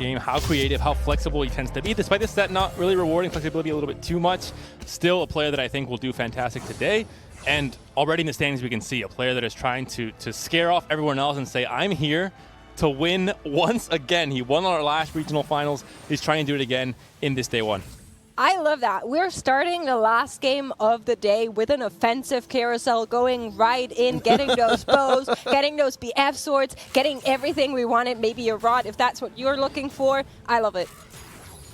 game, how creative, how flexible he tends to be. Despite this set not really rewarding flexibility a little bit too much, still a player that I think will do fantastic today. And already in the standings, we can see a player that is trying to scare off everyone else and say, I'm here to win once again. He won our last regional finals. He's trying to do it again in this day one. I love that. We're starting the last game of the day with an offensive carousel, going right in, getting those bows, getting those BF swords, getting everything we wanted, maybe a rod if that's what you're looking for. I love it.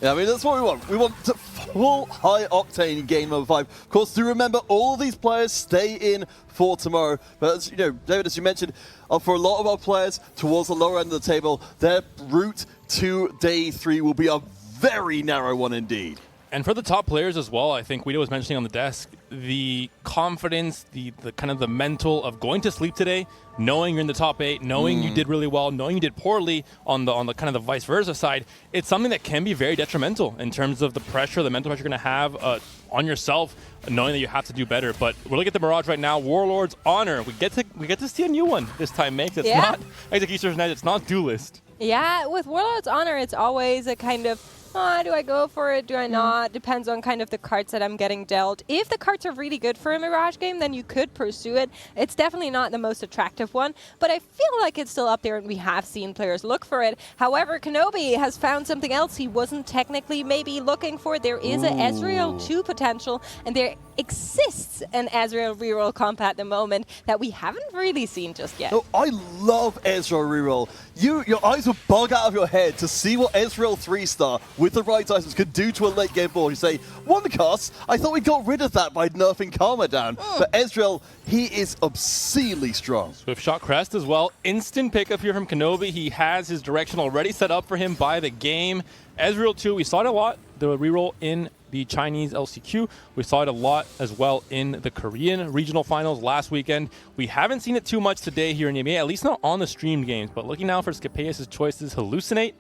Yeah, I mean, that's what we want. We want full high-octane game number 5. Of course, do remember, all of these players stay in for tomorrow. But, as you know, David, as you mentioned, for a lot of our players towards the lower end of the table, their route to day 3 will be a very narrow one indeed. And for the top players as well, I think Guido was mentioning on the desk, the confidence, the kind of the mental of going to sleep today, knowing you're in the top 8, knowing you did really well, knowing you did poorly on the kind of the vice versa side, it's something that can be very detrimental in terms of the pressure, the mental pressure you're going to have on yourself, knowing that you have to do better. But we're looking at the Mirage right now, Warlord's Honor. We get to see a new one this time, Mix. It's not Executioner's Net, it's not Duelist. Yeah, with Warlord's Honor, it's always a kind of, do I go for it? Do I not? Depends on kind of the cards that I'm getting dealt. If the cards are really good for a Mirage game, then you could pursue it. It's definitely not the most attractive one, but I feel like it's still up there and we have seen players look for it. However, Kenobi has found something else he wasn't technically maybe looking for. There is a Ezreal 2 potential, and there exists an Ezreal reroll comp at the moment that we haven't really seen just yet. No, I love Ezreal reroll. Your eyes will bug out of your head to see what Ezreal 3-star with the right items could do to a late game board. You say, one cost? I thought we got rid of that by nerfing Karma down. But Ezreal, he is obscenely strong. Swift Shot Crest as well. Instant pickup here from Kenobi. He has his direction already set up for him by the game. Ezreal 2, we saw it a lot. The reroll in the Chinese LCQ. We saw it a lot as well in the Korean regional finals last weekend. We haven't seen it too much today here in EMEA, at least not on the streamed games. But looking now for Scapeus' choices, Hallucinate.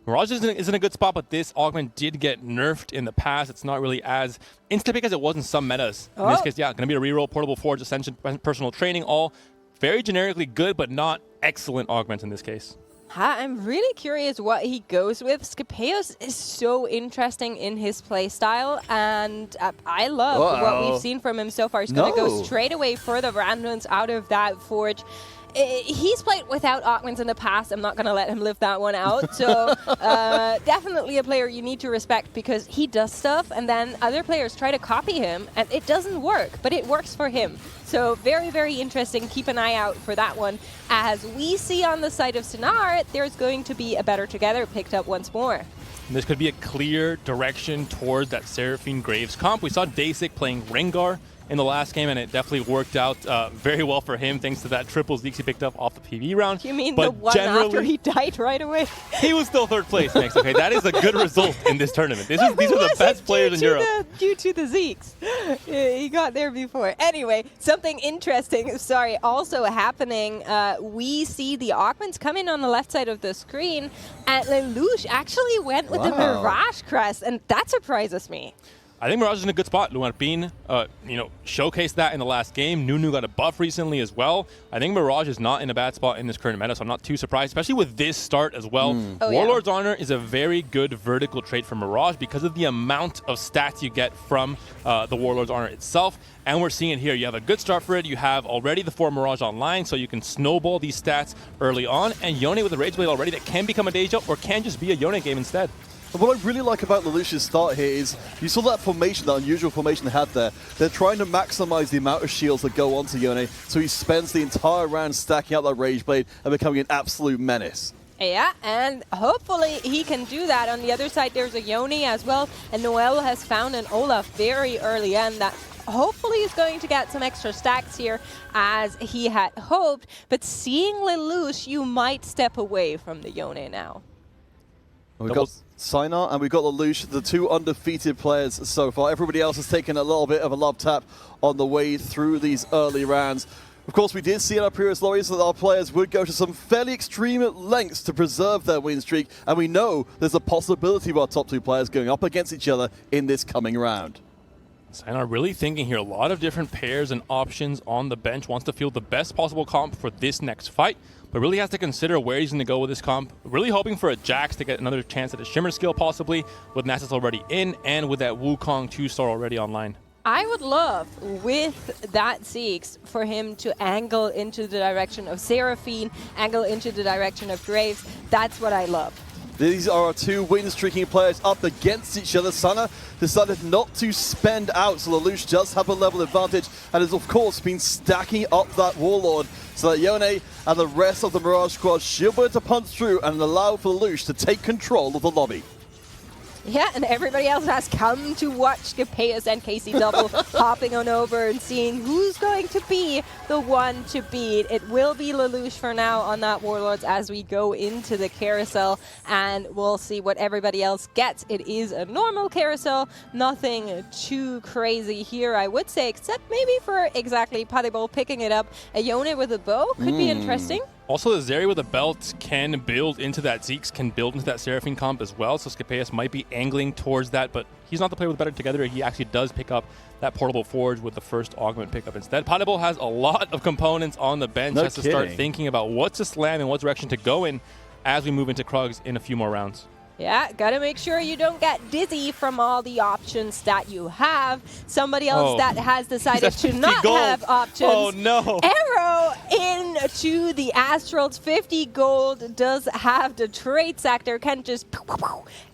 Mirage is in a good spot, but this augment did get nerfed in the past. It's not really as instant pick as it was in some metas. In this case, yeah, going to be a reroll, Portable Forge, Ascension, Personal Training, all very generically good, but not excellent augments in this case. I'm really curious what he goes with. Scapeus is so interesting in his playstyle, and I love what we've seen from him so far. He's going to go straight away for the randoms out of that Forge. He's played without augments in the past. I'm not going to let him live that one out. So definitely a player you need to respect because he does stuff and then other players try to copy him and it doesn't work, but it works for him. So very, very interesting. Keep an eye out for that one. As we see on the side of Sonar, there's going to be a Better Together picked up once more. And this could be a clear direction towards that Seraphine Graves comp. We saw Dasik playing Rengar in the last game, and it definitely worked out very well for him thanks to that triple Zeeks he picked up off the PV round. You mean the one after he died right away? He was still third place, Max. Okay, that is a good result in this tournament. These are the best players in Europe. Due to the Zeeks. He got there before. Anyway, something interesting, also happening. We see the augments coming on the left side of the screen, and Lelouch actually went with the Mirage Crest, and that surprises me. I think Mirage is in a good spot. Luan Bean, showcased that in the last game. Nunu got a buff recently as well. I think Mirage is not in a bad spot in this current meta, so I'm not too surprised, especially with this start as well. Warlord's Honor is a very good vertical trait for Mirage because of the amount of stats you get from the Warlord's Honor itself. And we're seeing it here. You have a good start for it. You have already the 4 Mirage online, so you can snowball these stats early on. And Yone with the Rage Blade already, that can become a Deja or can just be a Yone game instead. What I really like about Lelouch's start here is you saw that formation, that unusual formation they had there. They're trying to maximize the amount of shields that go onto Yone, so he spends the entire round stacking out that Rage Blade and becoming an absolute menace. Yeah, and hopefully he can do that. On the other side, there's a Yone as well, and Noel has found an Olaf very early on that hopefully is going to get some extra stacks here as he had hoped. But seeing Lelouch, you might step away from the Yone now. We've got Sinar and we've got Lelouch, the 2 undefeated players so far. Everybody else has taken a little bit of a love tap on the way through these early rounds. Of course, we did see in our previous lorries that our players would go to some fairly extreme lengths to preserve their win streak, and we know there's a possibility of our top 2 players going up against each other in this coming round. Sayonara really thinking here. A lot of different pairs and options on the bench. Wants to field the best possible comp for this next fight, but really has to consider where he's going to go with this comp. Really hoping for a Jax to get another chance at a Shimmer skill possibly, with Nasus already in and with that Wukong 2-star already online. I would love, with that Ziggs, for him to angle into the direction of Seraphine, angle into the direction of Graves. That's what I love. These are our two win-streaking players up against each other. Sana decided not to spend out, so Lelouch does have a level advantage and has, of course, been stacking up that Warlord so that Yone and the rest of the Mirage squad should be able to punch through and allow for Lelouch to take control of the lobby. Yeah, and everybody else has come to watch Scapeus and Casey Double hopping on over and seeing who's going to be the one to beat. It will be Lelouch for now on that Warlords as we go into the carousel, and we'll see what everybody else gets. It is a normal carousel, nothing too crazy here, I would say, except maybe for exactly Padibol picking it up. A Yone with a bow could be interesting. Also, the Zeri with a belt can build into that Ziggs, can build into that Seraphine comp as well, so Scapeus might be angling towards that, but he's not the player with better together. He actually does pick up that portable forge with the first augment pickup instead. Padibol has a lot of components on the bench, has to start thinking about what to slam and what direction to go in as we move into Krugs in a few more rounds. Yeah, gotta make sure you don't get dizzy from all the options that you have. Somebody else that has decided to not have options. Oh no! Arrow into the Astrals. 50 gold, does have the trade sector, can just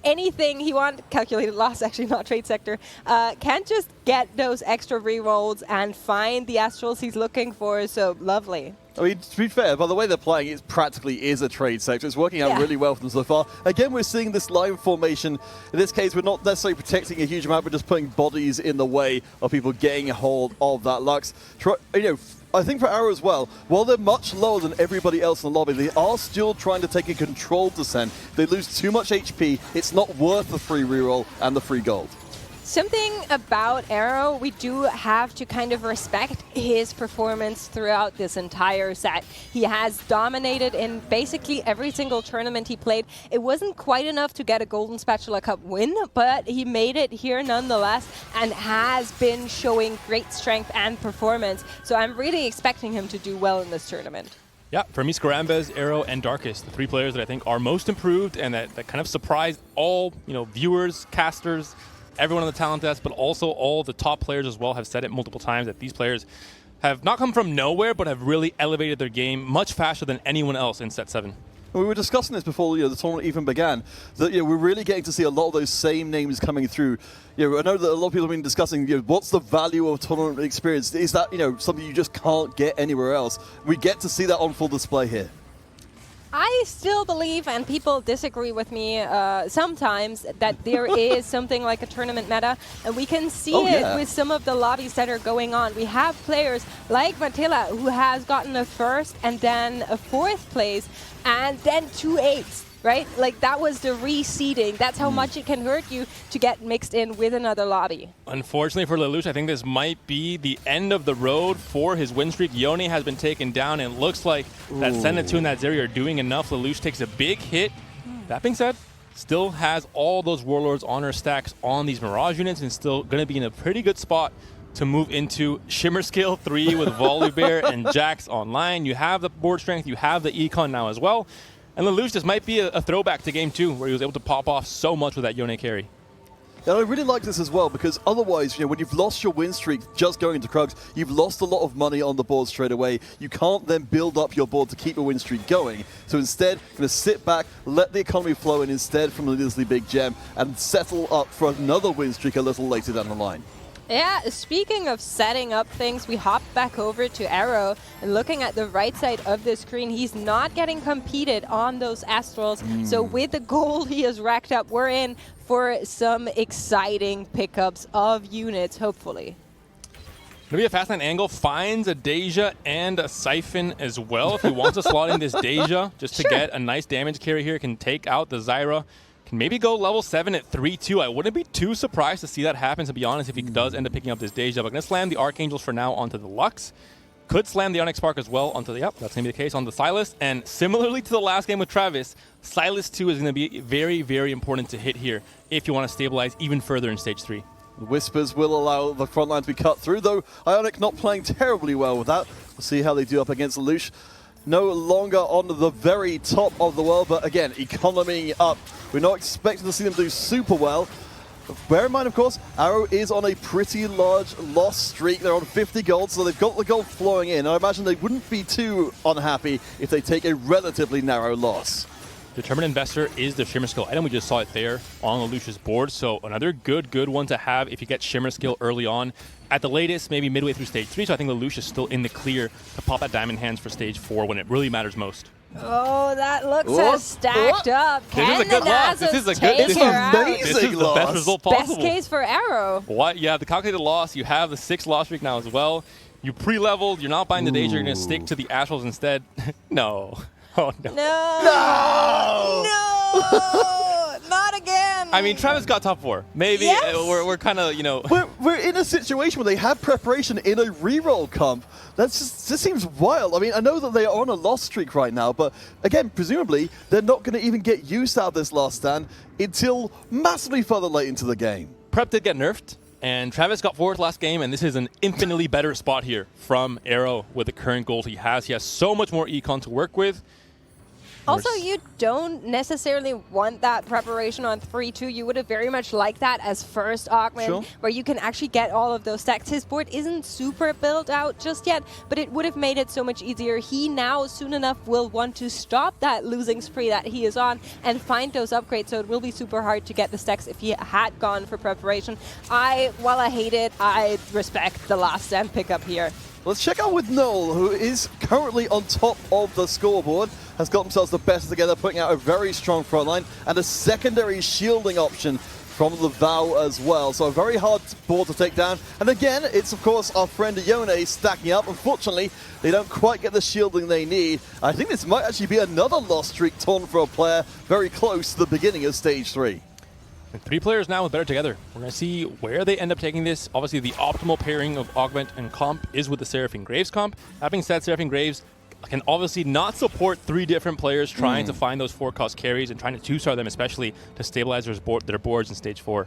anything he wants. Calculated loss, actually not trade sector. Can just get those extra rerolls and find the Astrals he's looking for, so lovely. I mean, to be fair, by the way they're playing, it practically is a trade sector. It's working out really well for them so far. Again, we're seeing this line formation. In this case, we're not necessarily protecting a huge amount, we're just putting bodies in the way of people getting a hold of that Lux. You know, I think for Arrow as well, while they're much lower than everybody else in the lobby, they are still trying to take a controlled descent. If they lose too much HP, it's not worth the free reroll and the free gold. Something about Arrow, we do have to kind of respect his performance throughout this entire set. He has dominated in basically every single tournament he played. It wasn't quite enough to get a Golden Spatula Cup win, but he made it here nonetheless and has been showing great strength and performance. So I'm really expecting him to do well in this tournament. Yeah, for me, Scarambez, Arrow, and Darkest, the three players that I think are most improved and that kind of surprised all viewers, casters, everyone on the talent desk, but also all the top players as well have said it multiple times that these players have not come from nowhere, but have really elevated their game much faster than anyone else in Set 7. We were discussing this before the tournament even began, that we're really getting to see a lot of those same names coming through. I know that a lot of people have been discussing what's the value of tournament experience. Is that something you just can't get anywhere else? We get to see that on full display here. I still believe, and people disagree with me sometimes, that there is something like a tournament meta, and we can see it with some of the lobbies that are going on. We have players like Matilla, who has gotten a first and then a fourth place, and then 2 8s. Right? Like, that was the reseeding. That's how much it can hurt you to get mixed in with another lobby. Unfortunately for Lelouch, I think this might be the end of the road for his win streak. Yone has been taken down, and it looks like that Senatu and that Zeri are doing enough. Lelouch takes a big hit. That being said, still has all those Warlords honor stacks on these Mirage units and still going to be in a pretty good spot to move into Shimmer Skill 3 with Volibear and Jax online. You have the board strength, you have the econ now as well. And Lelouch, this might be a throwback to Game 2, where he was able to pop off so much with that Yone carry. And I really like this as well, because otherwise, when you've lost your win streak just going into Krugs, you've lost a lot of money on the board straight away. You can't then build up your board to keep a win streak going. So instead, you're going to sit back, let the economy flow in instead from a Leslie Big Gem, and settle up for another win streak a little later down the line. Yeah, speaking of setting up things, we hop back over to Arrow, and looking at the right side of the screen, he's not getting competed on those Astrals. So with the gold he has racked up, we're in for some exciting pickups of units, hopefully. Maybe a Fast 9 angle finds a Deja and a Siphon as well. If he wants to slot in this Deja just to get a nice damage carry here, can take out the Zyra. Can maybe go level 7 at 3-2. I wouldn't be too surprised to see that happen, to be honest, if he does end up picking up this Deja. But going to slam the Archangels for now onto the Lux. Could slam the Onyx Spark as well onto the, that's going to be the case on the Sylas. And similarly to the last game with Travis, Sylas 2 is going to be very, very important to hit here if you want to stabilize even further in Stage 3. The Whispers will allow the front line to be cut through, though Ionic not playing terribly well with that. We'll see how they do up against Lelouch. No longer on the very top of the world, but again, economy up. We're not expecting to see them do super well. Bear in mind, of course, Arrow is on a pretty large loss streak. They're on 50 gold, so they've got the gold flowing in. I imagine they wouldn't be too unhappy if they take a relatively narrow loss. Determined Investor is the Shimmer Skill item. We just saw it there on Lelouch's board. So another good one to have if you get Shimmer Skill early on. At the latest, maybe midway through Stage 3. So I think Lelouch is still in the clear to pop at Diamond Hands for Stage 4 when it really matters most. Oh, that looks stacked up. This is a good loss. This is a good. This is amazing. This is the best result possible. Best case for Arrow. What? Yeah, the calculated loss. You have the 6 loss streak now as well. You pre-leveled. You're not buying the Danger. You're going to stick to the Astrals instead. No. Oh, no. No! Not again! I mean, Travis got top 4. Maybe yes. we're kind of, you know. We're in a situation where they have preparation in a reroll comp. This seems wild. I mean, I know that they are on a loss streak right now, but again, presumably, they're not going to even get used out of this last stand until massively further late into the game. Prep did get nerfed, and Travis got 4th last game, and this is an infinitely better spot here from Arrow with the current gold he has. He has so much more econ to work with. Also, you don't necessarily want that preparation on 3-2. You would have very much liked that as first Augment, where you can actually get all of those stacks. His board isn't super built out just yet, but it would have made it so much easier. He now, soon enough, will want to stop that losing spree that he is on and find those upgrades, so it will be super hard to get the stacks if he had gone for preparation. While I hate it, I respect the last stand pickup here. Let's check out with Noel, who is currently on top of the scoreboard, has got themselves the best together, putting out a very strong front line and a secondary shielding option from the Vow as well. So a very hard board to take down. And again, it's of course our friend Yone stacking up. Unfortunately, they don't quite get the shielding they need. I think this might actually be another loss streak torn for a player very close to the beginning of Stage 3. And 3 players now with better together. We're going to see where they end up taking this. Obviously, the optimal pairing of Augment and Comp is with the Seraphine Graves comp. That being said, Seraphine Graves can obviously not support 3 different players trying to find those 4-cost carries and trying to 2-star them, especially to stabilize their boards in Stage 4.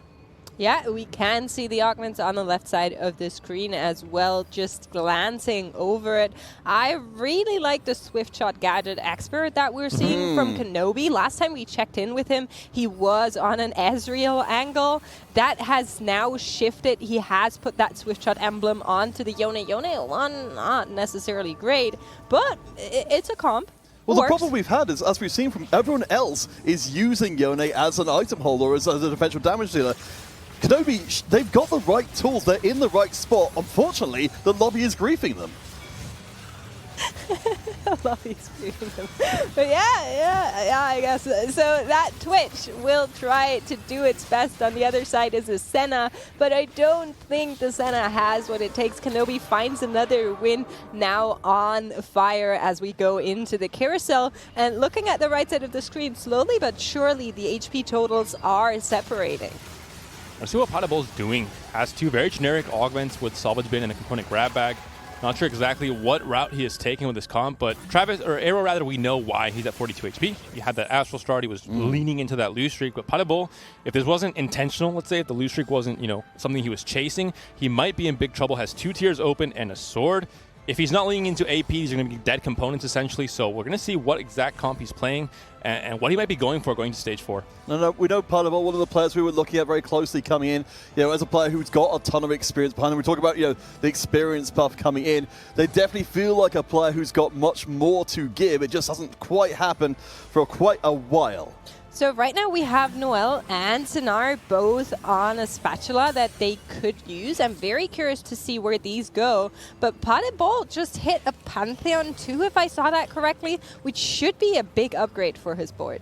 Yeah, we can see the augments on the left side of the screen as well, just glancing over it. I really like the Swift Shot Gadget Expert that we're seeing from Kenobi. Last time we checked in with him, he was on an Ezreal angle. That has now shifted. He has put that Swift Shot emblem onto the Yone. Yone one, not necessarily great, but it's a comp. Well, the problem we've had is, as we've seen from everyone else, is using Yone as an item holder, as a defensive damage dealer. Kenobi, they've got the right tools. They're in the right spot. Unfortunately, the lobby is griefing them. The lobby is griefing them. But yeah, I guess. So that Twitch will try to do its best. On the other side is a Senna, but I don't think the Senna has what it takes. Kenobi finds another win now on fire as we go into the carousel. And looking at the right side of the screen, slowly but surely the HP totals are separating. Let's see what Potable is doing. Has 2 very generic augments with Salvage Bin and a component grab bag. Not sure exactly what route he is taking with this comp, but Travis, or Arrow rather, we know why he's at 42 HP. He had that Astral start, he was leaning into that lose streak, but Potable, if this wasn't intentional, let's say, if the lose streak wasn't, something he was chasing, he might be in big trouble. Has 2 tiers open and a sword. If he's not leaning into AP, these are going to be dead components, essentially. So we're going to see what exact comp he's playing and what he might be going for going to Stage 4. No, we know Potable, one of the players we were looking at very closely coming in, as a player who's got a ton of experience behind him. We talk about, the experience buff coming in. They definitely feel like a player who's got much more to give. It just hasn't quite happened for quite a while. So right now we have Noel and Sinar both on a spatula that they could use. I'm very curious to see where these go. But Potted Ball just hit a Pantheon 2, if I saw that correctly, which should be a big upgrade for his board.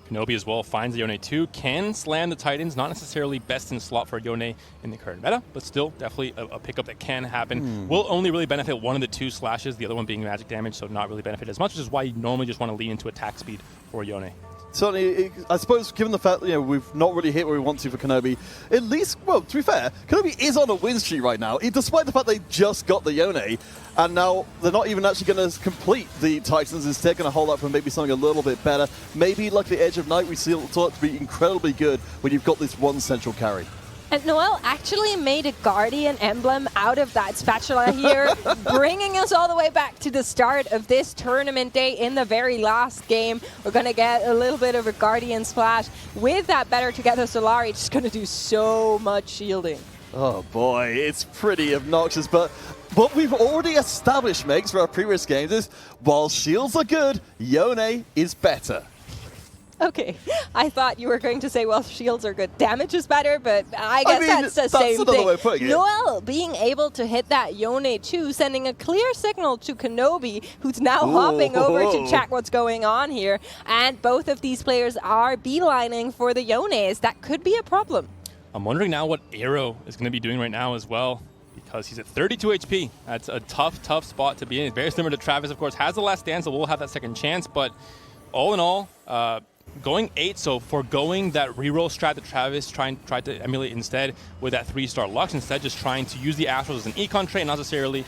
Kenobi as well finds the Yone 2, can slam the Titans, not necessarily best in slot for Yone in the current meta, but still definitely a pickup that can happen. Will only really benefit one of the 2 slashes, the other one being magic damage, so not really benefit as much, which is why you normally just want to lean into attack speed for Yone. Certainly, I suppose, given the fact that we've not really hit where we want to for Kenobi, at least, well, to be fair, Kenobi is on a win streak right now, despite the fact they just got the Yone, and now they're not even actually going to complete the Titans. Instead, going to hold out for maybe something a little bit better. Maybe like the Edge of Night, we see it to be incredibly good when you've got this one central carry. And Noel actually made a Guardian emblem out of that spatula here, bringing us all the way back to the start of this tournament day in the very last game. We're going to get a little bit of a Guardian splash with that Better Together Solari. Just going to do so much shielding. Oh boy, it's pretty obnoxious, but what we've already established, Megs, for our previous games is, while shields are good, Yone is better. Okay, I thought you were going to say, well, shields are good, damage is better, but I guess that's the same thing. Way of putting it. Noel being able to hit that Yone too, sending a clear signal to Kenobi, who's now hopping over to check what's going on here. And both of these players are beelining for the Yones. That could be a problem. I'm wondering now what Arrow is going to be doing right now as well, because he's at 32 HP. That's a tough spot to be in. It's very similar to Travis, of course, has the last stand, so we'll have that second chance. But all in all, going 8, so foregoing that reroll strat that Travis tried to emulate instead with that 3-star Lux, instead just trying to use the Astrals as an econ trait, not necessarily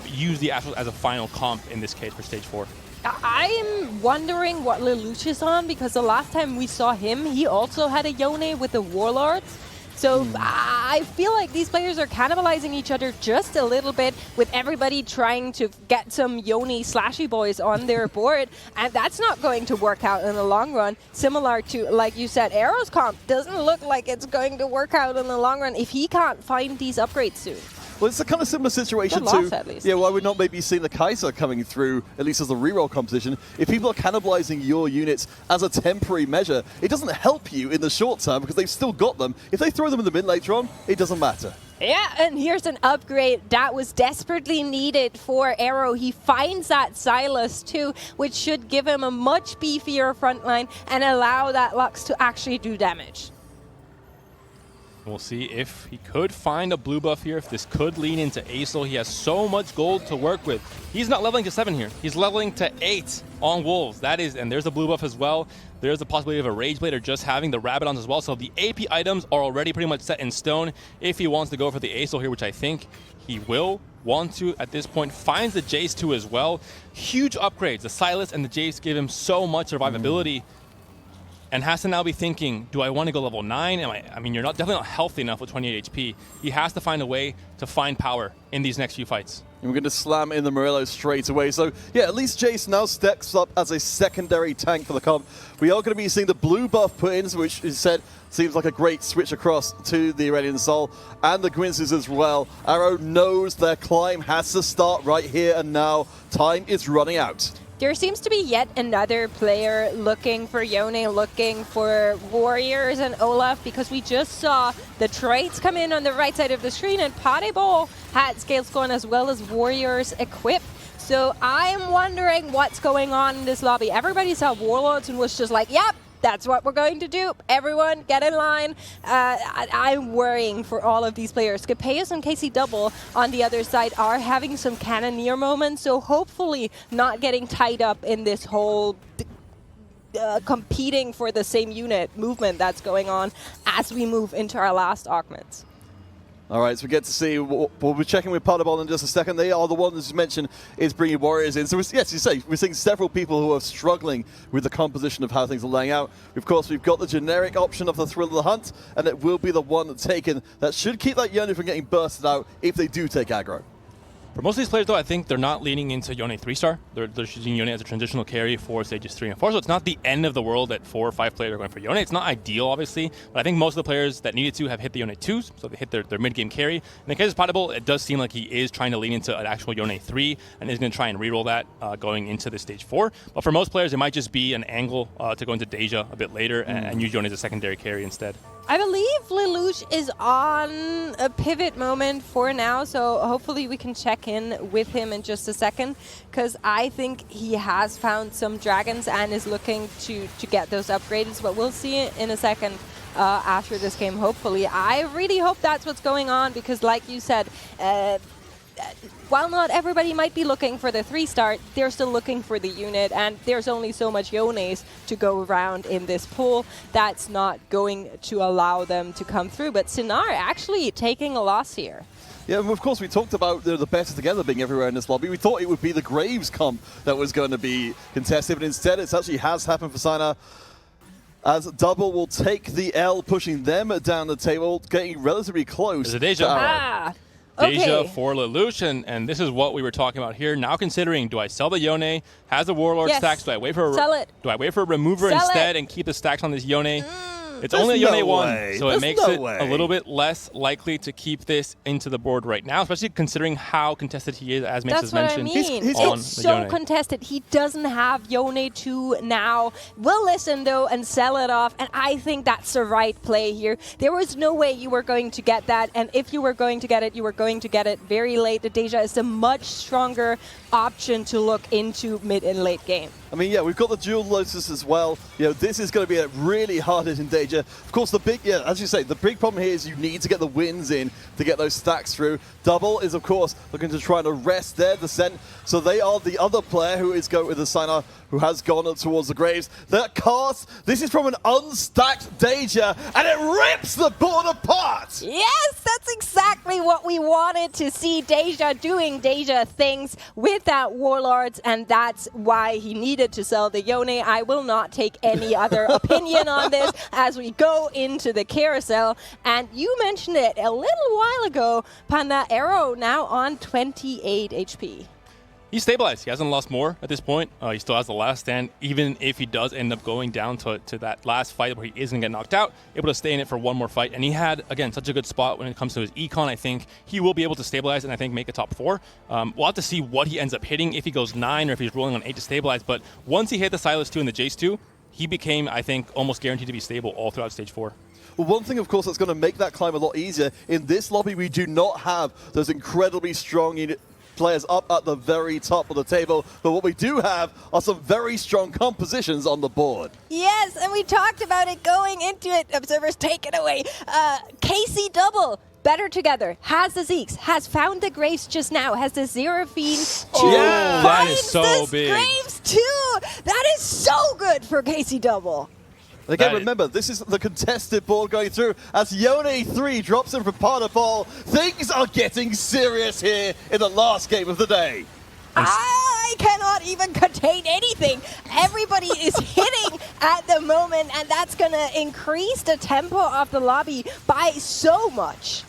use the Astrals as a final comp in this case for stage 4. I'm wondering what Lelouch is on, because the last time we saw him, he also had a Yone with the Warlords. So I feel like these players are cannibalizing each other just a little bit, with everybody trying to get some Yone slashy boys on their board, and that's not going to work out in the long run. Similar to, like you said, Arrow's comp doesn't look like it's going to work out in the long run if he can't find these upgrades soon. Well, it's a kind of similar situation to why we're not maybe seeing the Kaiser coming through, at least as a reroll composition. If people are cannibalizing your units as a temporary measure, it doesn't help you in the short term because they've still got them. If they throw them in the mid later on, it doesn't matter. Yeah, and here's an upgrade that was desperately needed for Arrow. He finds that Silas too, which should give him a much beefier front line and allow that Lux to actually do damage. We'll see if he could find a blue buff here, if this could lean into Acel. He has so much gold to work with. He's not leveling to 7 here. He's leveling to 8 on Wolves. That is, and there's a blue buff as well. There's the possibility of a Rage Blade or just having the Rabadons as well. So the AP items are already pretty much set in stone. If he wants to go for the Acel here, which I think he will want to at this point, finds the Jace too as well. Huge upgrades. The Silas and the Jace give him so much survivability. And has to now be thinking, do I want to go level 9? I mean, you're definitely not healthy enough with 28 HP. He has to find a way to find power in these next few fights. And we're going to slam in the Morello straight away. So, yeah, at least Jace now steps up as a secondary tank for the comp. We are going to be seeing the blue buff put in, which is said seems like a great switch across to the Aurelion Sol and the Gwynces as well. Arrow knows their climb has to start right here and now. Time is running out. There seems to be yet another player looking for Yone, looking for Warriors and Olaf, because we just saw the traits come in on the right side of the screen, and Padebo had Scale Scorn as well as Warriors equipped. So I'm wondering what's going on in this lobby. Everybody saw Warlords and was just like, yep, that's what we're going to do. Everyone, get in line. I'm worrying for all of these players. Scapeus and KC Double on the other side are having some Cannoneer moments, so hopefully not getting tied up in this whole competing for the same unit movement that's going on as we move into our last augments. All right, so we get to see, we'll be checking with Padabon in just a second. They are the ones you mentioned is bringing Warriors in. So, yes, you say, we're seeing several people who are struggling with the composition of how things are laying out. Of course, we've got the generic option of the Thrill of the Hunt, and it will be the one taken that should keep that Yone from getting bursted out if they do take aggro. For most of these players, though, I think they're not leaning into Yone 3-star. They're using Yone as a transitional carry for stages 3 and 4, so it's not the end of the world that 4 or 5 players are going for Yone. It's not ideal, obviously, but I think most of the players that needed to have hit the Yone 2s, so they hit their mid-game carry. In the case of Potable, it does seem like he is trying to lean into an actual Yone 3 and is going to try and reroll that going into the stage 4. But for most players, it might just be an angle to go into Deja a bit later and use Yone as a secondary carry instead. I believe Lelouch is on a pivot moment for now, so hopefully we can check in with him in just a second, because I think he has found some dragons and is looking to get those upgrades, but we'll see it in a second after this game, hopefully. I really hope that's what's going on, because like you said, while not everybody might be looking for the 3-star, they're still looking for the unit, and there's only so much Yones to go around in this pool. That's not going to allow them to come through. But Sinar actually taking a loss here. Yeah, and of course we talked about the Better Together being everywhere in this lobby. We thought it would be the Graves comp that was going to be contested, but instead it actually has happened for Sinar. as Double will take the L, pushing them down the table, getting relatively close. There's a Deja. Ah, Deja okay. for Lelouch, and this is what we were talking about here. Now considering, do I sell the Yone? Has the Warlord Yes. stacks? Do I wait for a, Sell it. Do I wait for a remover Sell instead it. and keep the stacks on this Yone? It's There's only a Yone no 1, way. so it There's makes no it way. a little bit less likely to keep this into the board right now, especially considering how contested he is, as Mace That's has what I mentioned. mean. on It's the so Yone. contested. He doesn't have Yone 2 now. We'll listen, though, and sell it off. And I think that's the right play here. There was no way you were going to get that. And if you were going to get it, you were going to get it very late. The Deja is a much stronger option to look into mid and late game. I mean, yeah, we've got the dual Lotus as well. You know, this is going to be a really hard hit in Deja. Of course, the big, yeah, as you say, the big problem here is you need to get the wins in to get those stacks through. Double is, of course, looking to try and arrest their descent. So they are the other player who is going with the Sinar, who has gone towards the Graves. That cast, this is from an unstacked Deja, and it rips the board apart! Yes, that's exactly what we wanted to see. Deja doing Deja things with that Warlords, and that's why he needed to sell the Yone. I will not take any other opinion on this as we go into the carousel. And you mentioned it a little while ago, Panda Arrow now on 28 HP. He's stabilized. He hasn't lost more at this point. He still has the last stand. Even if he does end up going down to that last fight where he is going to get knocked out, able to stay in it for one more fight. And he had, again, such a good spot when it comes to his econ. I think he will be able to stabilize and I think make a top 4. We'll have to see what he ends up hitting, if he goes 9 or if he's rolling on 8 to stabilize. But once he hit the Silas 2 and the Jace 2, he became, I think, almost guaranteed to be stable all throughout stage 4. Well, one thing, of course, that's going to make that climb a lot easier, in this lobby, we do not have those incredibly strong players up at the very top of the table, but what we do have are some very strong compositions on the board. Yes, and we talked about it going into it. Observers, take it away. KC Double, better together, has the Zeeks, has found the Graves just now, has the Seraphine too. Yeah, that is finds so the big. Graves too. That is so good for KC Double. Again, remember, this is the contested board going through as Yone 3 drops in from Parter Ball. Things are getting serious here in the last game of the day. I cannot even contain anything. Everybody is hitting at the moment, and that's going to increase the tempo of the lobby by so much.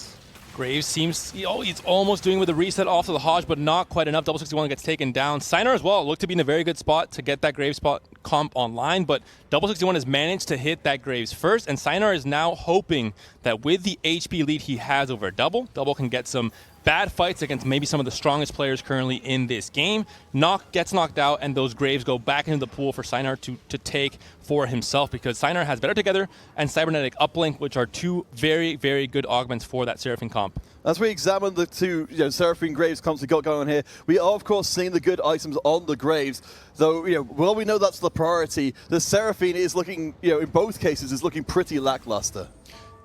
Graves seems, he's almost doing with the reset off to the Hodge, but not quite enough. Double 61 gets taken down. Sinar as well looked to be in a very good spot to get that Graves spot comp online, but Double 61 has managed to hit that Graves first, and Sinar is now hoping that with the HP lead he has over Double, Double can get some bad fights against maybe some of the strongest players currently in this game. Gets knocked out, and those Graves go back into the pool for Sinar to take for himself, because Sinar has Better Together and Cybernetic Uplink, which are two very, very good augments for that Seraphine comp. As we examine the two Seraphine Graves comps we got going on here, we are, of course, seeing the good items on the Graves. Though, well, we know that's the priority. The Seraphine is looking, in both cases, is looking pretty lackluster.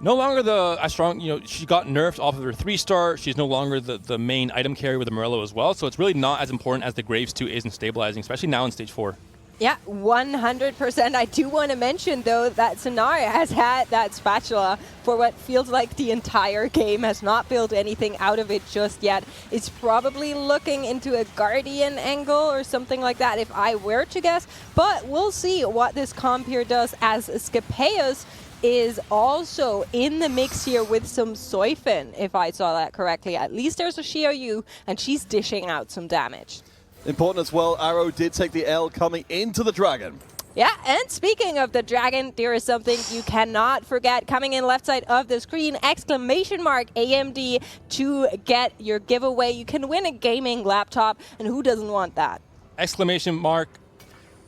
No longer as strong, she got nerfed off of her 3-star. She's no longer the main item carrier with the Morello as well. So it's really not as important as the Graves 2 is in stabilizing, especially now in stage 4. Yeah, 100%. I do want to mention, though, that Sonaria has had that spatula for what feels like the entire game, has not built anything out of it just yet. It's probably looking into a Guardian angle or something like that, if I were to guess. But we'll see what this comp here does, as Scapeus is also in the mix here with some Soifin, if I saw that correctly. At least there's a Xiaoyu, and she's dishing out some damage. Important as well, Arrow did take the L coming into the Dragon. Yeah, and speaking of the Dragon, there is something you cannot forget coming in left side of the screen, ! AMD to get your giveaway. You can win a gaming laptop, and who doesn't want that? !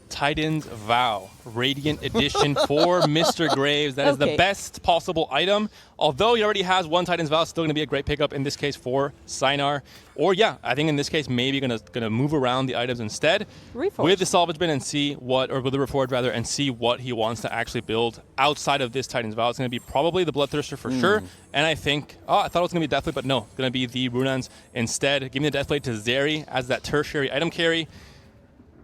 Titan's Vow Radiant Edition for Mr. Graves. That is the best possible item. Although he already has one Titan's Vow, still going to be a great pickup in this case for Sinar. Or yeah, I think in this case maybe gonna move around the items instead with the salvage bin and see what, or with the reforge rather, and see what he wants to actually build outside of this Titan's Vow. It's going to be probably the Bloodthirster for sure. And I think, I thought it was going to be Deathblade, but no, going to be the Runans instead. Giving the Deathblade to Zeri as that tertiary item carry.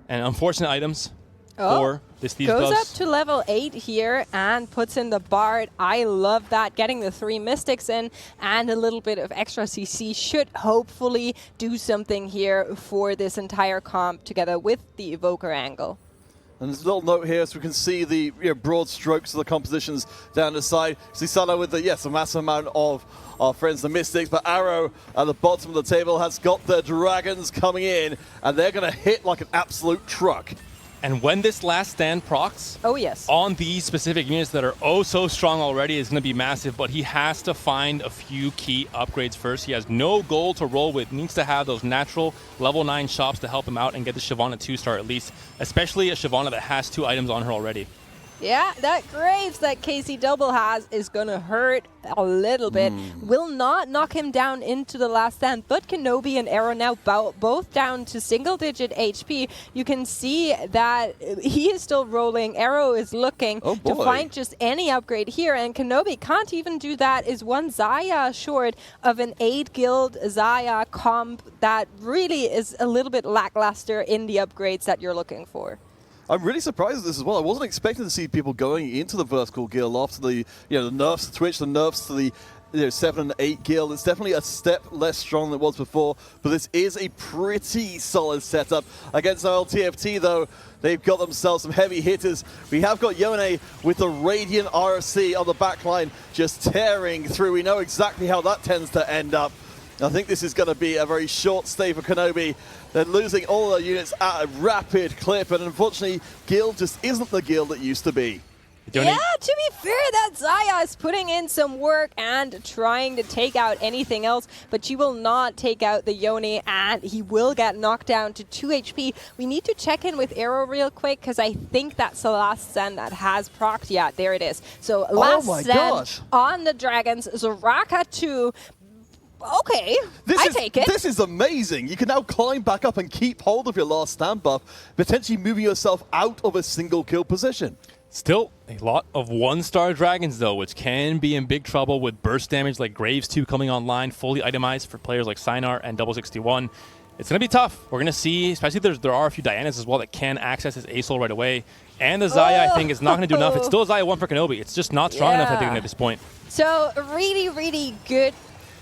And unfortunate items for this Thieves' Goes Gloves. up to level 8 here and puts in the Bard. I love that. Getting the 3 Mystics in and a little bit of extra CC should hopefully do something here for this entire comp together with the Evoker angle. And there's a little note here so we can see the broad strokes of the compositions down the side. So you start out with a massive amount of our friends, the Mystics, but Arrow at the bottom of the table has got their Dragons coming in, and they're going to hit like an absolute truck. And when this last stand procs on these specific units that are oh so strong already is going to be massive, but he has to find a few key upgrades first. He has no gold to roll with, needs to have those natural level 9 shops to help him out and get the Shyvana 2-star at least, especially a Shyvana that has 2 items on her already. Yeah, that Graves that Casey Double has is going to hurt a little bit. Will not knock him down into the last stand, but Kenobi and Arrow now both down to single-digit HP. You can see that he is still rolling. Arrow is looking to find just any upgrade here, and Kenobi can't even do that. Is one Xayah short of an 8-guild Xayah comp that really is a little bit lackluster in the upgrades that you're looking for. I'm really surprised at this as well. I wasn't expecting to see people going into the vertical guild after the the nerfs to Twitch, the nerfs to the 7 and 8 guild. It's definitely a step less strong than it was before, but this is a pretty solid setup. Against our TFT though, they've got themselves some heavy hitters. We have got Yone with the Radiant RFC on the back line just tearing through. We know exactly how that tends to end up. I think this is going to be a very short stay for Kenobi. They're losing all their units at a rapid clip, and unfortunately, Guild just isn't the Guild it used to be. Yeah, to be fair, that Xayah is putting in some work and trying to take out anything else, but she will not take out the Yone, and he will get knocked down to 2 HP. We need to check in with Arrow real quick, because I think that's the last stand that has procced. Yeah, there it is. So last stand on the Dragons, Soraka 2. Okay, I take it. This is amazing. You can now climb back up and keep hold of your last stand buff, potentially moving yourself out of a single kill position. Still a lot of 1-star Dragons though, which can be in big trouble with burst damage like Graves 2 coming online, fully itemized for players like Sinar and 61. It's going to be tough. We're going to see, especially there are a few Dianas as well that can access his ASOL right away. And the Xayah, I think, is not going to do enough. It's still a Xayah 1 for Kenobi. It's just not strong enough, I think, at this point. So really, really good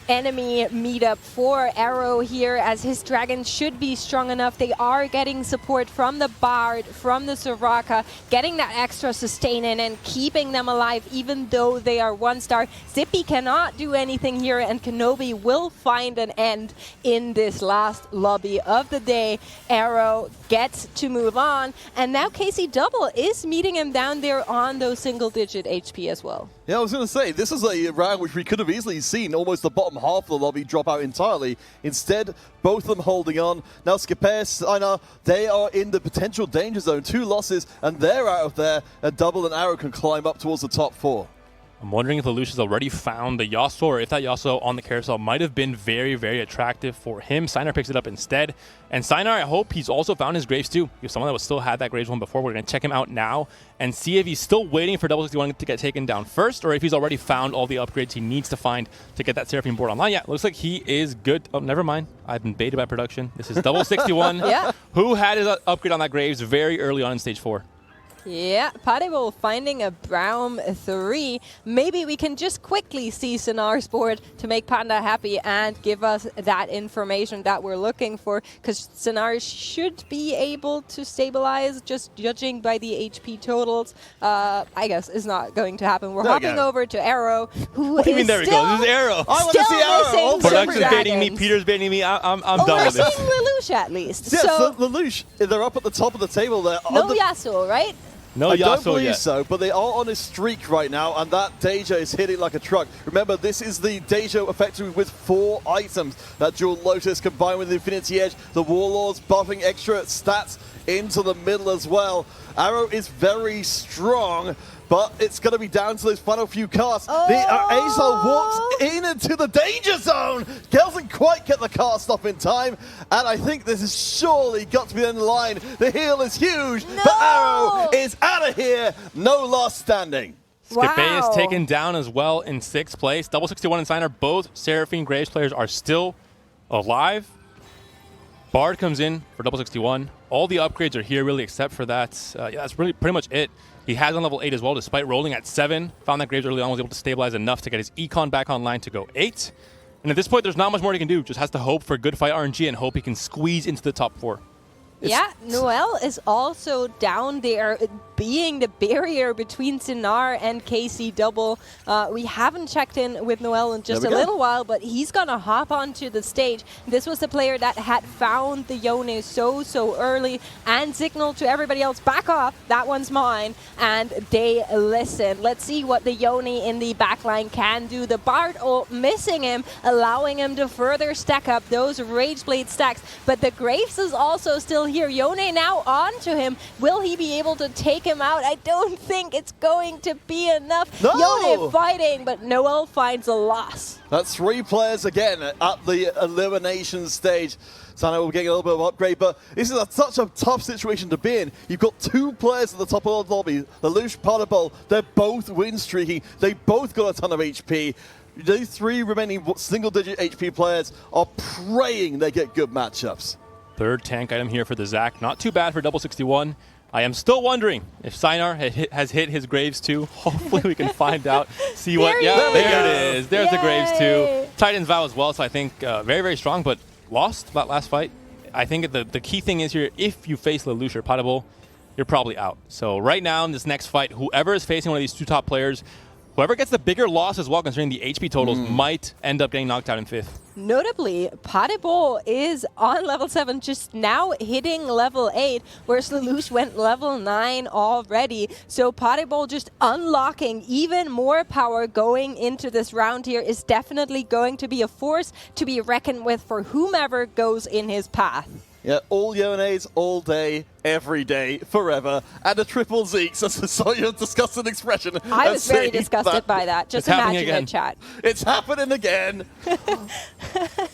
enemy meetup for Arrow here, as his Dragons should be strong enough. They are getting support from the Bard, from the Soraka, getting that extra sustain in and keeping them alive even though they are 1-star. Zippy cannot do anything here, and Kenobi will find an end in this last lobby of the day. Arrow gets to move on, and now Casey Double is meeting him down there on those single-digit HP as well. Yeah, I was going to say, this is a round which we could have easily seen almost the bottom half of the lobby drop out entirely. Instead, both of them holding on. Now Scapeus, Sinar, they are in the potential danger zone. 2 losses, and they're out of there. A Double and Arrow can climb up towards the top 4. I'm wondering if Lelouch has already found the Yasuo, or if that Yasuo on the carousel might have been very, very attractive for him. Sinar picks it up instead. And Sinar, I hope he's also found his Graves too. He was someone that still had that Graves one before. We're going to check him out now and see if he's still waiting for 61 to get taken down first, or if he's already found all the upgrades he needs to find to get that Seraphine board online. Yeah, looks like he is good. Oh, never mind. I've been baited by production. This is 61, who had his upgrade on that Graves very early on in stage 4. Yeah, Padable finding a Braum 3. Maybe we can just quickly see Sinar's board to make Panda happy and give us that information that we're looking for, because Sinar should be able to stabilize, just judging by the HP totals. I guess is not going to happen. We're hopping over to Arrow, who what do you mean there we go? This is Arrow. I want to see Arrow. Production's baiting me, Peter's baiting me. I'm done with this. We're seeing Lelouch at least. Yeah, so Lelouch, they're up at the top of the table there. No Yasuo, right? No I don't Yasuo believe yet. so, but they are on a streak right now, and that Deja is hitting like a truck. Remember, this is the Deja effectively with 4 items. That Dual Lotus combined with the Infinity Edge, the Warlords buffing extra stats into the middle as well. Arrow is very strong, but it's going to be down to those final few casts. The Azal walks in into the danger zone. Doesn't quite get the cast off in time, and I think this has surely got to be the end of the line. The heal is huge, but Arrow is out of here. No last standing. Scapeus is taken down as well in 6th place. 61 and Sinar, both Seraphine Graves players, are still alive. Bard comes in for 61. All the upgrades are here, really, except for that. Yeah, that's really pretty much it. He has on level 8 as well, despite rolling at 7. Found that Graves early on, was able to stabilize enough to get his econ back online to go 8. And at this point, there's not much more he can do. Just has to hope for good fight RNG and hope he can squeeze into the top 4. Yeah, Noel is also down there, being the barrier between Sinar and KC Double. We haven't checked in with Noel in just a little while, but he's going to hop onto the stage. This was the player that had found the Yone so early and signaled to everybody else, back off, that one's mine. And they listen. Let's see what the Yone in the backline can do. The Bard ult missing him, allowing him to further stack up those Rage Blade stacks. But the Graves is also still here. Yone now onto him. Will he be able to take him out? I don't think it's going to be enough. No! Yone fighting, but Noel finds a loss. That's 3 players again at the elimination stage. So I know we're getting a little bit of upgrade, but this is such a tough situation to be in. You've got 2 players at the top of the lobby, Lelouch, Potterball. They're both win streaking. They both got a ton of HP. These 3 remaining single-digit HP players are praying they get good matchups. Third tank item here for the Zac. Not too bad for double 61. I am still wondering if Sinar has hit his Graves too. Hopefully we can find out. See what? Yeah, there it is. There's the Graves too. Titan's Vow as well, so I think very strong, but lost that last fight. I think the key thing is here, if you face Lelouch or Potable, you're probably out. So right now in this next fight, whoever is facing one of these 2 top players, whoever gets the bigger loss as well, considering the HP totals, might end up getting knocked out in 5th. Notably, Potable is on level 7, just now hitting level 8, whereas Lelouch went level 9 already. So Potable just unlocking even more power going into this round here is definitely going to be a force to be reckoned with for whomever goes in his path. Yeah, all Yones, all day, every day, forever, and a triple Zeeks. So you're disgusting expression. I was very disgusted by that. Just imagine it, chat. It's happening again.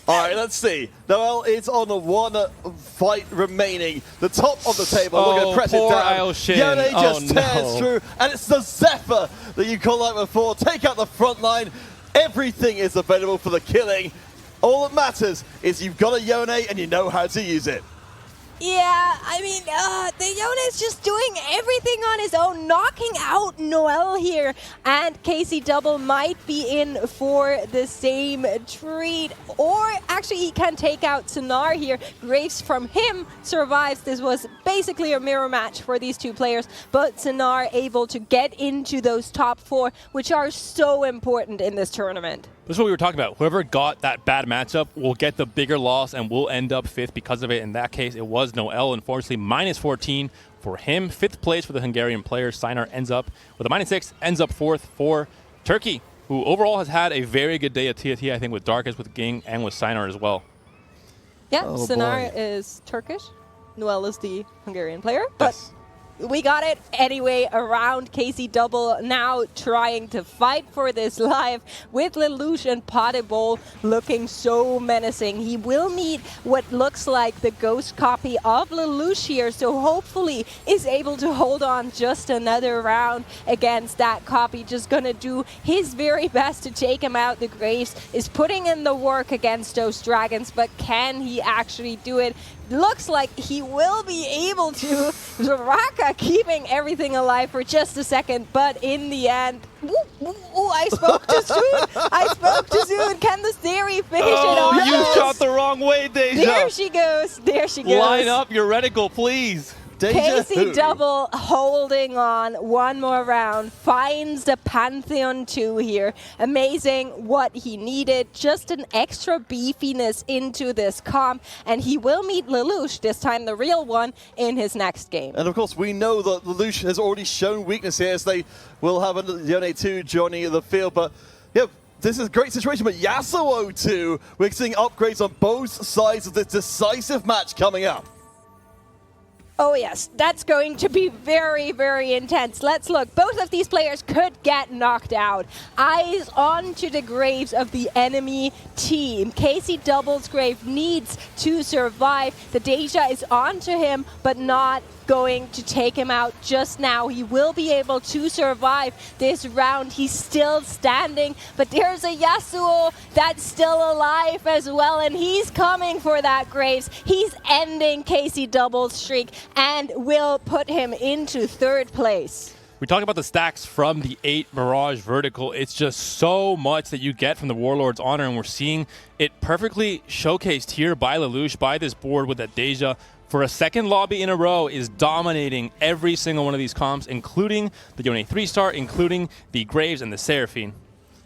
All right, let's see. Noel is on 1 fight remaining. The top of the table. We're going to press it down. Yone just tears through, and it's the Zephyr that you called out before. Take out the front line. Everything is available for the killing. All that matters is you've got a Yone and you know how to use it. Yeah, I mean, the Yone is just doing everything on his own, knocking out Noel here. And KC Double might be in for the same treat. Or actually, he can take out Sinar here. Graves from him survives. This was basically a mirror match for these 2 players. But Sinar able to get into those top 4, which are so important in this tournament. This is what we were talking about. Whoever got that bad matchup will get the bigger loss and will end up 5th because of it. In that case, it was Noel, unfortunately, minus 14 for him. 5th place for the Hungarian player. Sinar ends up with a minus 6, ends up 4th for Turkey, who overall has had a very good day at TFT, I think, with Darkest, with Ging, and with Sinar as well. Yeah, Sinar is Turkish. Noel is the Hungarian player. But we got it anyway around KC Double, now trying to fight for this life with Lelouch and Potable looking so menacing. He will meet what looks like the ghost copy of Lelouch here, so hopefully is able to hold on just another round against that copy. Just gonna do his very best to take him out. The Graves is putting in the work against those dragons, but can he actually do it? Looks like he will be able to. Zaraka keeping everything alive for just a second, but in the end, I spoke too soon. I spoke too soon. Can the Theory finish it off? You shot the wrong way, Deja. There she goes. There she goes. Line up your reticle, please. KC Double holding on 1 more round, finds the Pantheon 2 here. Amazing what he needed, just an extra beefiness into this comp, and he will meet Lelouch, this time the real one, in his next game. And of course, we know that Lelouch has already shown weakness here, as they will have a Yone 2 joining the field, but yeah, this is a great situation, but Yasuo too. We're seeing upgrades on both sides of this decisive match coming up. Oh yes, that's going to be very, very intense. Let's look. Both of these players could get knocked out. Eyes onto the graves of the enemy team. KC Double's grave needs to survive. The Deja is onto him, but not going to take him out just now. He will be able to survive this round. He's still standing, but there's a Yasuo that's still alive as well, and he's coming for that Graves. He's ending KC Double's streak and will put him into 3rd place. We talked about the stacks from the 8 Mirage vertical. It's just so much that you get from the Warlord's Honor, and we're seeing it perfectly showcased here by Lelouch, by this board with that Deja. For a second lobby in a row, is dominating every single one of these comps, including the Yone 3-star, including the Graves and the Seraphine.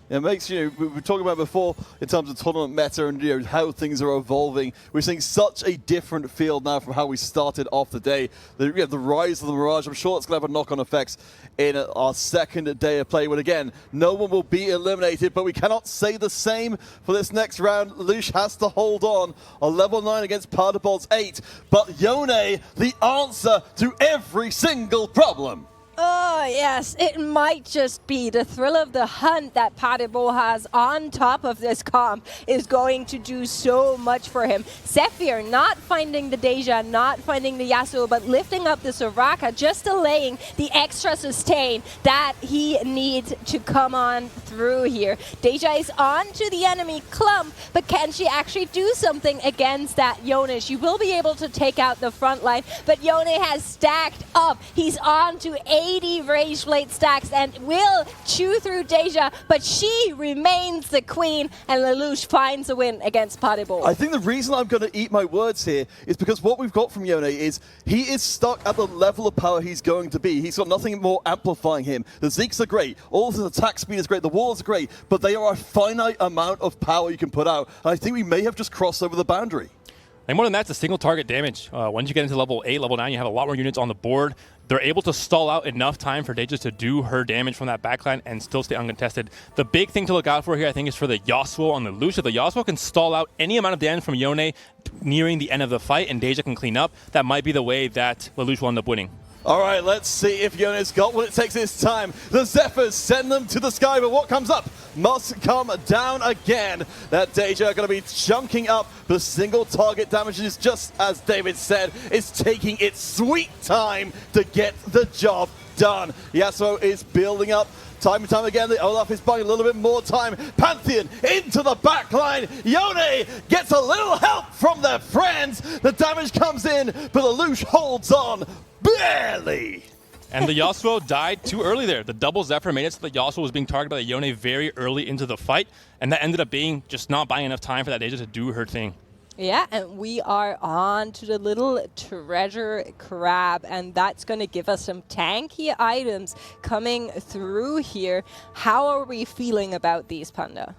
It makes, we were talking about before in terms of tournament meta and how things are evolving. We're seeing such a different field now from how we started off the day. The rise of the Mirage, I'm sure it's going to have a knock-on effects in our second day of play. But again, no one will be eliminated, but we cannot say the same for this next round. Lelouch has to hold on level 9 against Pardabol's 8. But Yone, the answer to every single problem. Oh, yes. It might just be the thrill of the hunt that Padibol has on top of this comp is going to do so much for him. Zephyr not finding the Deja, not finding the Yasuo, but lifting up the Soraka, just delaying the extra sustain that he needs to come on through here. Deja is on to the enemy clump, but can she actually do something against that Yone? She will be able to take out the front line, but Yone has stacked up. He's on to 80 Rage Blade stacks and will chew through Deja, but she remains the queen, and Lelouch finds a win against Padibol. I think the reason I'm going to eat my words here is because what we've got from Yone is he is stuck at the level of power he's going to be. He's got nothing more amplifying him. The Zeeks are great, all of his attack speed is great, the walls are great, but they are a finite amount of power you can put out, and I think we may have just crossed over the boundary. And more than that, it's a single target damage. Once you get into level 8, level 9, you have a lot more units on the board. They're able to stall out enough time for Deja to do her damage from that backline and still stay uncontested. The big thing to look out for here, I think, is for the Yasuo on the Lelouch. If the Yasuo can stall out any amount of damage from Yone nearing the end of the fight and Deja can clean up, that might be the way that Lelouch will end up winning. All right, let's see if Yone's got what it takes this time. The Zephyrs send them to the sky, but what comes up must come down again. That Deja going to be chunking up the single target damages, just as David said. It's taking its sweet time to get the job done. Yasuo is building up. Time and time again, the Olaf is buying a little bit more time. Pantheon into the back line. Yone gets a little help from their friends. The damage comes in, but Lelouch holds on. Barely. And the Yasuo died too early there. The double Zephyr made it so the Yasuo was being targeted by the Yone very early into the fight, and that ended up being just not buying enough time for that Deja to do her thing. Yeah, and we are on to the little treasure crab, and that's going to give us some tanky items coming through here. How are we feeling about these, Panda?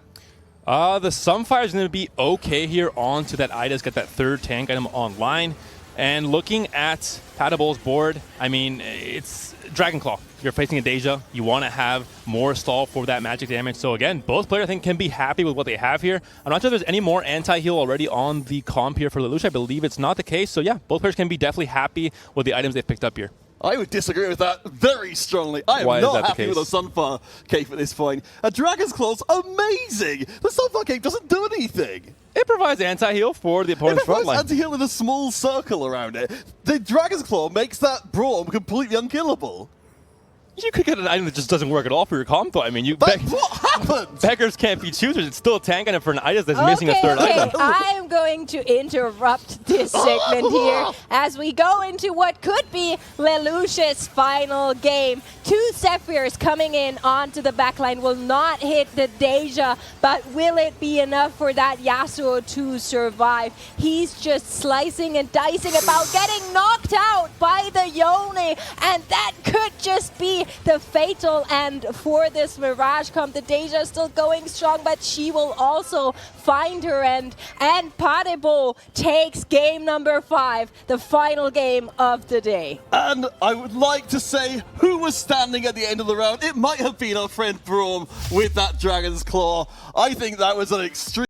The Sunfire is going to be okay here on to that Ida's get that third tank item online. And looking at Padabol's board, I mean, it's Dragon Claw. You're facing a Deja. You want to have more stall for that magic damage. So again, both players I think can be happy with what they have here. I'm not sure if there's any more anti-heal already on the comp here for Lelouch. I believe it's not the case. So yeah, both players can be definitely happy with the items they've picked up here. I would disagree with that very strongly. I am not happy with a Sunfire Cape at this point. A Dragon's Claw's amazing. The Sunfire Cape doesn't do anything. It provides anti-heal for the opponent's front line. It provides anti-heal in a small circle around it. The Dragon's Claw makes that Braum completely unkillable. You could get an item that just doesn't work at all for your comp, though. I mean, what happened? Beggars can't be choosers. It's still a tank item for an item that's missing a third item. I'm going to interrupt this segment here as we go into what could be Lelouch's final game. 2 Zephyrs coming in onto the backline will not hit the Deja, but will it be enough for that Yasuo to survive? He's just slicing and dicing about getting knocked out by the Yone, and that could just be the fatal end for this Mirage comp. The Deja is still going strong, but she will also find her end. And Padibol takes game number 5, the final game of the day. And I would like to say who was standing at the end of the round. It might have been our friend Braum with that Dragon's Claw. I think that was an extreme